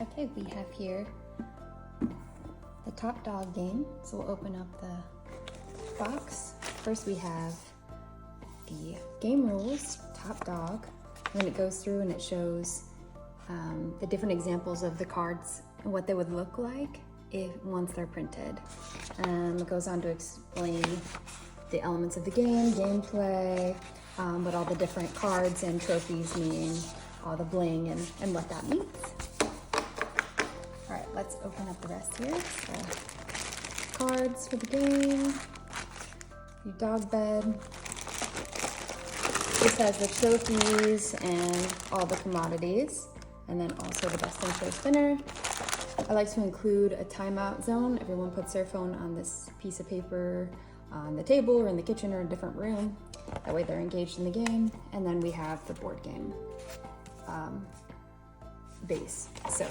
Okay, we have here the top dog game. So we'll open up the box. First we have the game rules, top dog. And then it goes through and it shows the different examples of the cards and what they would look like once they're printed. It goes on to explain the elements of the game, gameplay, what all the different cards and trophies mean, all the bling and what that means. All right, let's open up the rest here. So, cards for the game, your dog bed. This has the trophies and all the commodities, and then also the best in show spinner. I like to include a timeout zone. Everyone puts their phone on this piece of paper on the table or in the kitchen or in a different room. That way they're engaged in the game. And then we have the board game base. So.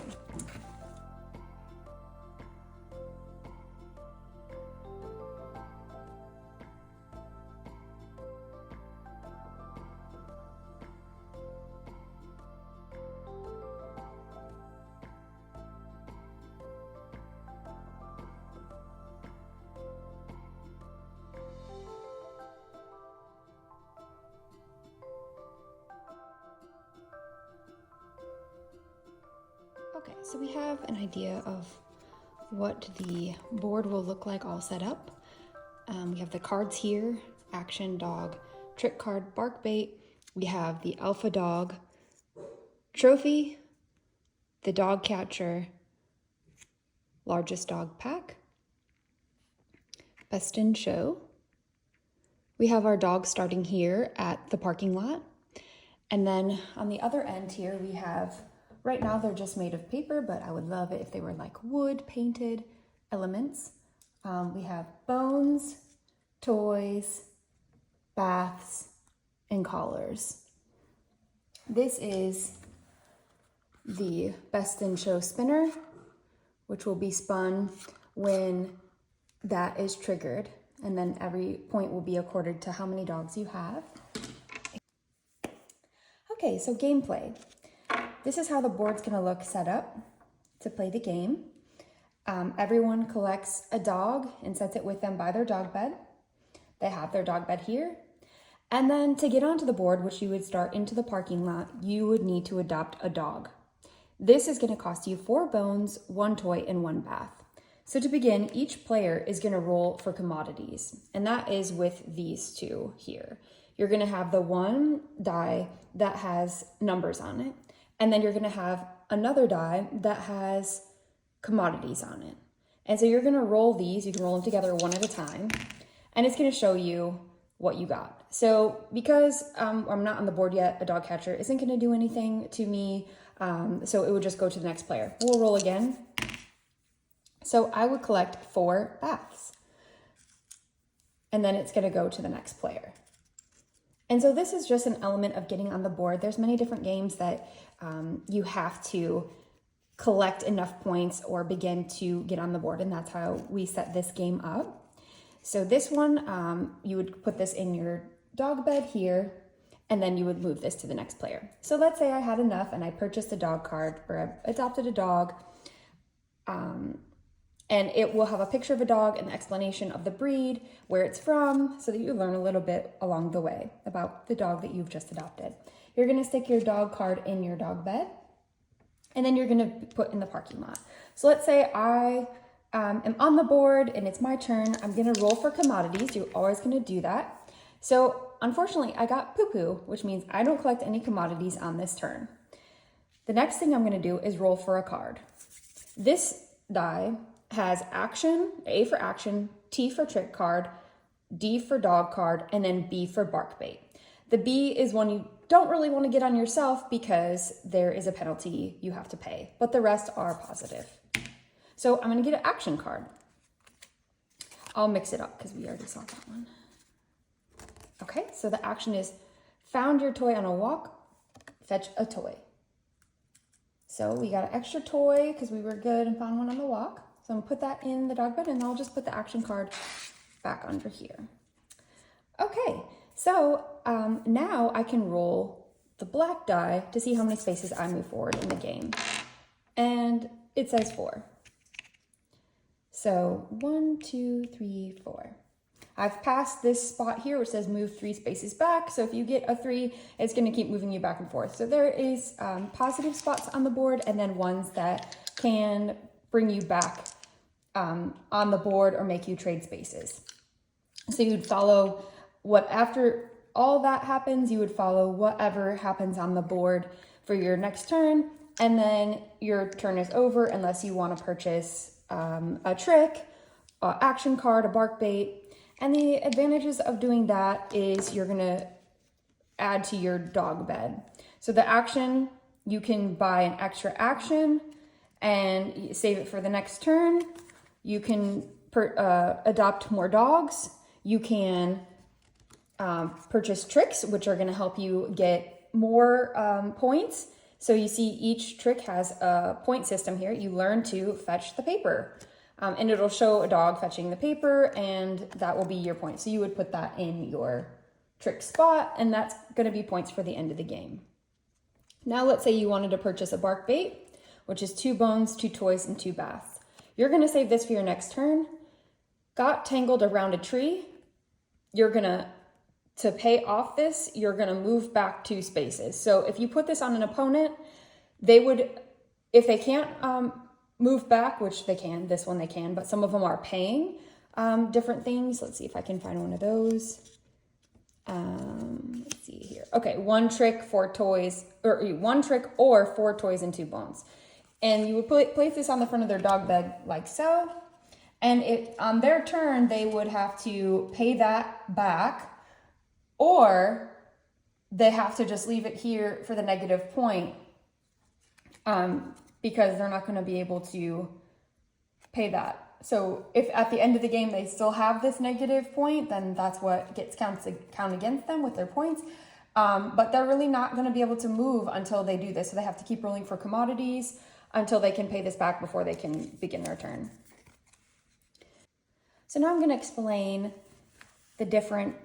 Okay, so we have an idea of what the board will look like all set up. We have the cards here, action dog, trick card, bark bait. We have the alpha dog, trophy, the dog catcher, largest dog pack, best in show. We have our dog starting here at the parking lot. And then on the other end here, we have, right now they're just made of paper, but I would love it if they were like wood painted elements. We have bones, toys, baths, and collars. This is the best in show spinner, which will be spun when that is triggered. And then every point will be accorded to how many dogs you have. Okay, so gameplay. This is how the board's gonna look set up to play the game. Everyone collects a dog and sets it with them by their dog bed. They have their dog bed here. And then to get onto the board, which you would start into the parking lot, you would need to adopt a dog. This is gonna cost you 4 bones, 1 toy, and 1 bath. So to begin, each player is gonna roll for commodities, and that is with these two here. You're gonna have the one die that has numbers on it, and then you're gonna have another die that has commodities on it. And so you're gonna roll these, you can roll them together one at a time, and it's gonna show you what you got. So because I'm not on the board yet, a dog catcher isn't gonna do anything to me, so it would just go to the next player. We'll roll again. So I would collect 4 baths, and then it's gonna go to the next player. And so this is just an element of getting on the board. There's many different games that you have to collect enough points or begin to get on the board, and that's how we set this game up. So this one, you would put this in your dog bed here, and then you would move this to the next player. So let's say I had enough and I purchased a dog card, or I adopted a dog, and it will have a picture of a dog and the explanation of the breed, where it's from, so that you learn a little bit along the way about the dog that you've just adopted. You're gonna stick your dog card in your dog bed, and then you're gonna put in the parking lot. So let's say I am on the board and it's my turn. I'm gonna roll for commodities. You're always gonna do that. So unfortunately, I got poo-poo, which means I don't collect any commodities on this turn. The next thing I'm gonna do is roll for a card. This die has action, A for action, T for trick card, D for dog card, and then B for bark bait. The B is one you don't really want to get on yourself because there is a penalty you have to pay, but the rest are positive. So I'm going to get an action card. I'll mix it up because we already saw that one. Okay, so the action is found your toy on a walk, fetch a toy. So we got an extra toy because we were good and found one on the walk. So I'm gonna put that in the dog bed, and I'll just put the action card back under here. Okay, so now I can roll the black die to see how many spaces I move forward in the game. and it says 4. So 1, 2, 3, 4. I've passed this spot here which says move 3 spaces back. So if you get a 3, it's going to keep moving you back and forth. So there is positive spots on the board and then ones that can bring you back on the board or make you trade spaces. So you'd follow after all that happens, you would follow whatever happens on the board for your next turn. And then your turn is over unless you want to purchase a trick, action card, a bark bait. And the advantages of doing that is you're going to add to your dog bed. So the action, you can buy an extra action and save it for the next turn. You can adopt more dogs. You can purchase tricks, which are going to help you get more points. So you see each trick has a point system here. You learn to fetch the paper. And it'll show a dog fetching the paper, and that will be your point. So you would put that in your trick spot, and that's going to be points for the end of the game. Now let's say you wanted to purchase a bark bait, which is 2 bones, 2 toys, and 2 baths. You're going to save this for your next turn. Got tangled around a tree. You're going to pay off this, you're going to move back 2 spaces. So if you put this on an opponent, they would, if they can't move back, which they can, this one they can, but some of them are paying different things. Let's see if I can find one of those. Let's see here. Okay, 1 trick, 4 toys, or 1 trick or 4 toys and 2 bones. And you would place this on the front of their dog bed like so. And on their turn, they would have to pay that back, or they have to just leave it here for the negative point. Because they're not going to be able to pay that. So if at the end of the game they still have this negative point, then that's what gets count against them with their points. But they're really not going to be able to move until they do this. So they have to keep rolling for commodities until they can pay this back before they can begin their turn. So now I'm going to explain the different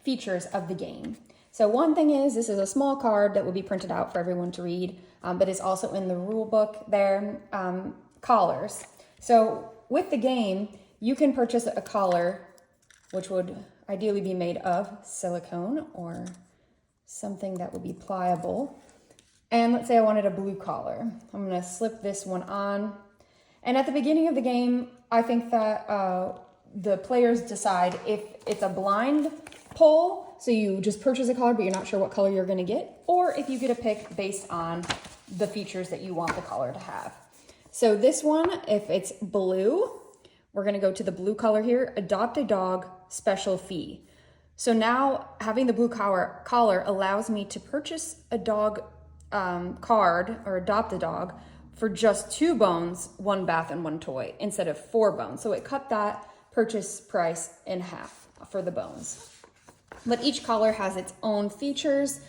features of the game. So one thing is, this is a small card that will be printed out for everyone to read, but it's also in the rule book there, collars. So with the game, you can purchase a collar, which would ideally be made of silicone or something that would be pliable. And let's say I wanted a blue collar. I'm going to slip this one on. And at the beginning of the game, I think that the players decide if it's a blind pull, so you just purchase a collar, but you're not sure what color you're going to get, or if you get a pick based on the features that you want the collar to have. So this one, if it's blue, we're going to go to the blue color here, adopt a dog, special fee. So now having the blue collar allows me to purchase a dog card or adopt a dog for just 2 bones, 1 bath, and 1 toy instead of 4 bones. So it cut that purchase price in half for the bones. But each collar has its own features.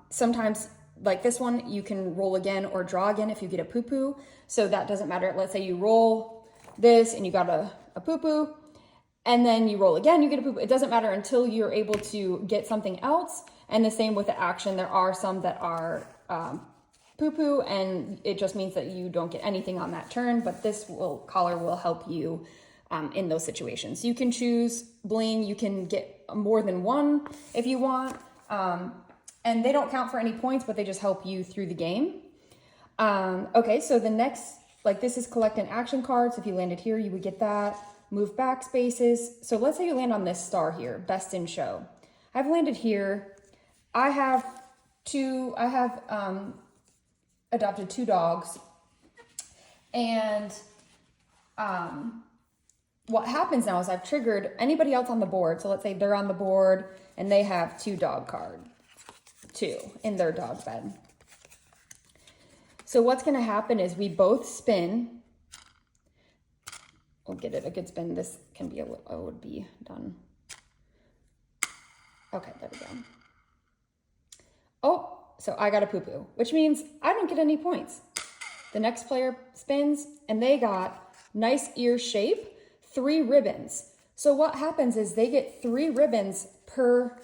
Sometimes, like this one, you can roll again or draw again if you get a poo-poo. So that doesn't matter. Let's say you roll this and you got a poo-poo, and then you roll again, you get a poo-poo. It doesn't matter until you're able to get something else. And the same with the action. There are some that are poo-poo, and it just means that you don't get anything on that turn, but this collar will help you in those situations. You can choose bling, you can get more than 1 if you want, and they don't count for any points, but they just help you through the game. Okay, so the next, like this is collect an action card, so if you landed here, you would get that. Move back spaces. So let's say you land on this star here, best in show. I've landed here. I have adopted 2 dogs, and what happens now is I've triggered anybody else on the board. So let's say they're on the board and they have 2 dog cards, 2 in their dog bed. So what's going to happen is we both spin. We'll get it a good spin. This can be would be done. Okay, there we go. Oh, so I got a poo-poo, which means I don't get any points. The next player spins and they got nice ear shape, 3 ribbons. So what happens is they get 3 ribbons per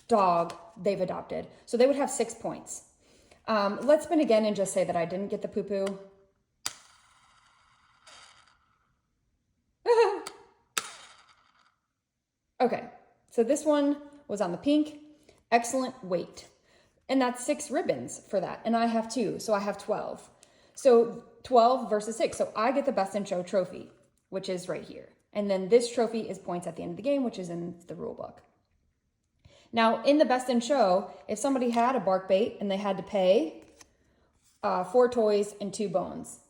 dog they've adopted. So they would have 6 points. Let's spin again and just say that I didn't get the poo-poo. Okay, so this one was on the pink. Excellent weight. And that's 6 ribbons for that. And I have 2, so I have 12. So 12 versus 6. So I get the Best in Show trophy, which is right here. And then this trophy is points at the end of the game, which is in the rule book. Now, in the Best in Show, if somebody had a bark bait and they had to pay 4 toys and 2 bones.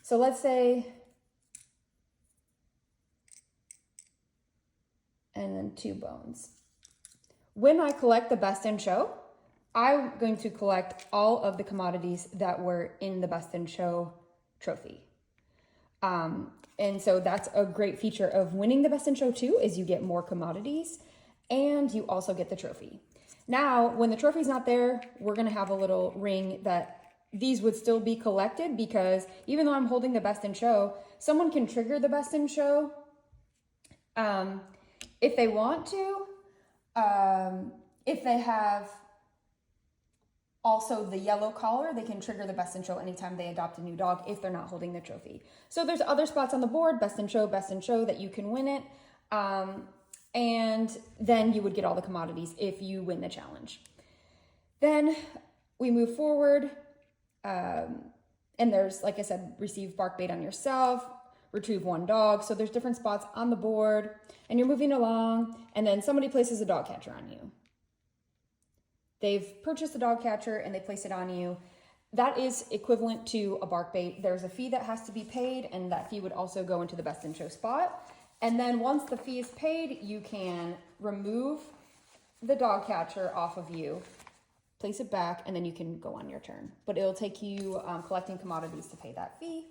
So let's say, and then 2 bones. When I collect the Best in Show, I'm going to collect all of the commodities that were in the Best in Show trophy. And so that's a great feature of winning the Best in Show too, is you get more commodities and you also get the trophy. Now, when the trophy's not there, we're gonna have a little ring that these would still be collected, because even though I'm holding the Best in Show, someone can trigger the Best in Show if they want to. If they have also the yellow collar, they can trigger the Best in Show anytime they adopt a new dog if they're not holding the trophy. So there's other spots on the board, Best in Show, that you can win it. And then you would get all the commodities if you win the challenge. Then we move forward. And there's, like I said, receive bark bait on yourself, retrieve 1 dog. So there's different spots on the board and you're moving along, and then somebody places a dog catcher on you. They've purchased a dog catcher and they place it on you. That is equivalent to a bark bait. There's a fee that has to be paid, and that fee would also go into the Best in Show spot. And then once the fee is paid, you can remove the dog catcher off of you, place it back, and then you can go on your turn. But it'll take you collecting commodities to pay that fee.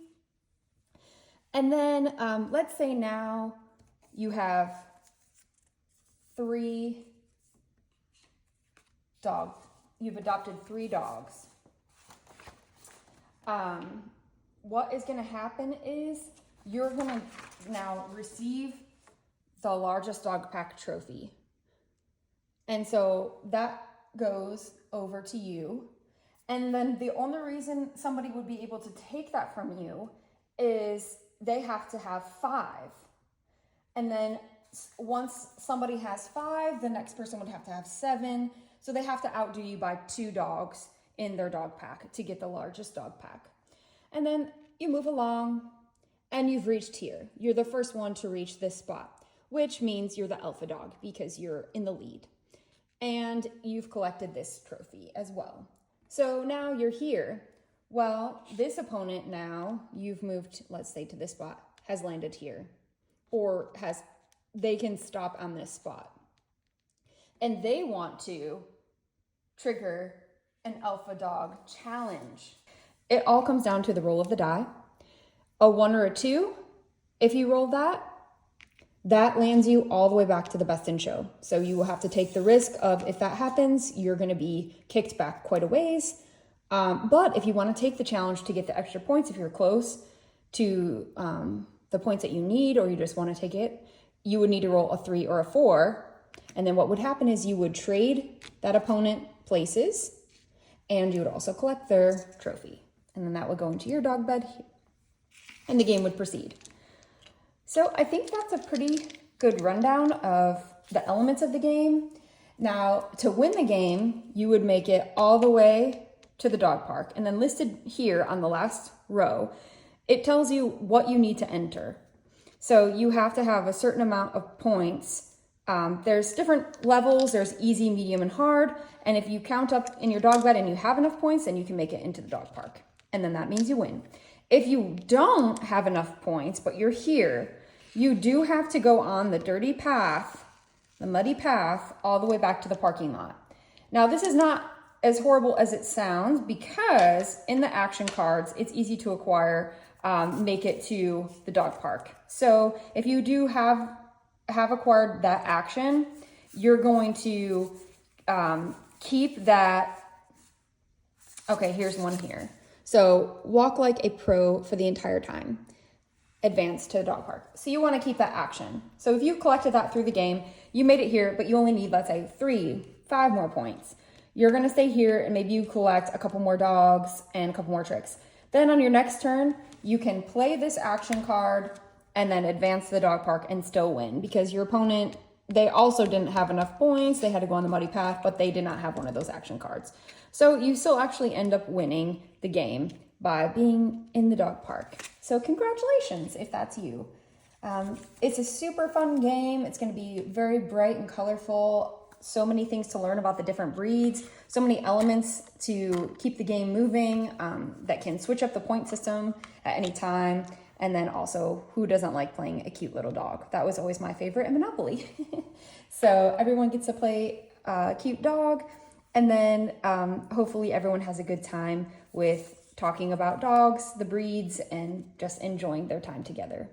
And then let's say now you have 3 dogs. You've adopted 3 dogs. What is going to happen is you're going to now receive the largest dog pack trophy. And so that goes over to you. And then the only reason somebody would be able to take that from you is they have to have 5. And then once somebody has 5, the next person would have to have 7. So they have to outdo you by 2 dogs in their dog pack to get the largest dog pack. And then you move along and you've reached here. You're the first one to reach this spot, which means you're the alpha dog because you're in the lead. And you've collected this trophy as well. So now you're here. Well, this opponent now, you've moved, let's say, to this spot, has landed here. Or they can stop on this spot. And they want to trigger an alpha dog challenge. It all comes down to the roll of the die. A 1 or a 2, if you roll that lands you all the way back to the Best in Show. So you will have to take the risk of, if that happens, you're going to be kicked back quite a ways. But if you want to take the challenge to get the extra points, if you're close to the points that you need, or you just want to take it, you would need to roll a 3 or a 4. And then what would happen is you would trade that opponent places, and you would also collect their trophy. And then that would go into your dog bed, and the game would proceed. So I think that's a pretty good rundown of the elements of the game. Now, to win the game, you would make it all the way to the dog park. And then listed here on the last row, it tells you what you need to enter. So you have to have a certain amount of points. There's different levels. There's easy, medium, and hard. And if you count up in your dog bed and you have enough points, then you can make it into the dog park. And then that means you win. If you don't have enough points, but you're here, you do have to go on the dirty path, the muddy path, all the way back to the parking lot. Now, this is not as horrible as it sounds, because in the action cards, it's easy to acquire, make it to the dog park. So if you do have acquired that action, you're going to keep that. Okay, here's one here. So walk like a pro for the entire time. Advance to the dog park. So you want to keep that action. So if you've collected that through the game, you made it here, but you only need, let's say, 3, 5 more points. You're gonna stay here and maybe you collect a couple more dogs and a couple more tricks. Then on your next turn, you can play this action card and then advance to the dog park and still win, because your opponent, they also didn't have enough points. They had to go on the muddy path, but they did not have one of those action cards. So you still actually end up winning the game by being in the dog park. So congratulations if that's you. It's a super fun game. It's going to be very bright and colorful. So many things to learn about the different breeds. So many elements to keep the game moving that can switch up the point system at any time. And then also, who doesn't like playing a cute little dog? That was always my favorite in Monopoly. So everyone gets to play a cute dog. And then hopefully everyone has a good time with talking about dogs, the breeds, and just enjoying their time together.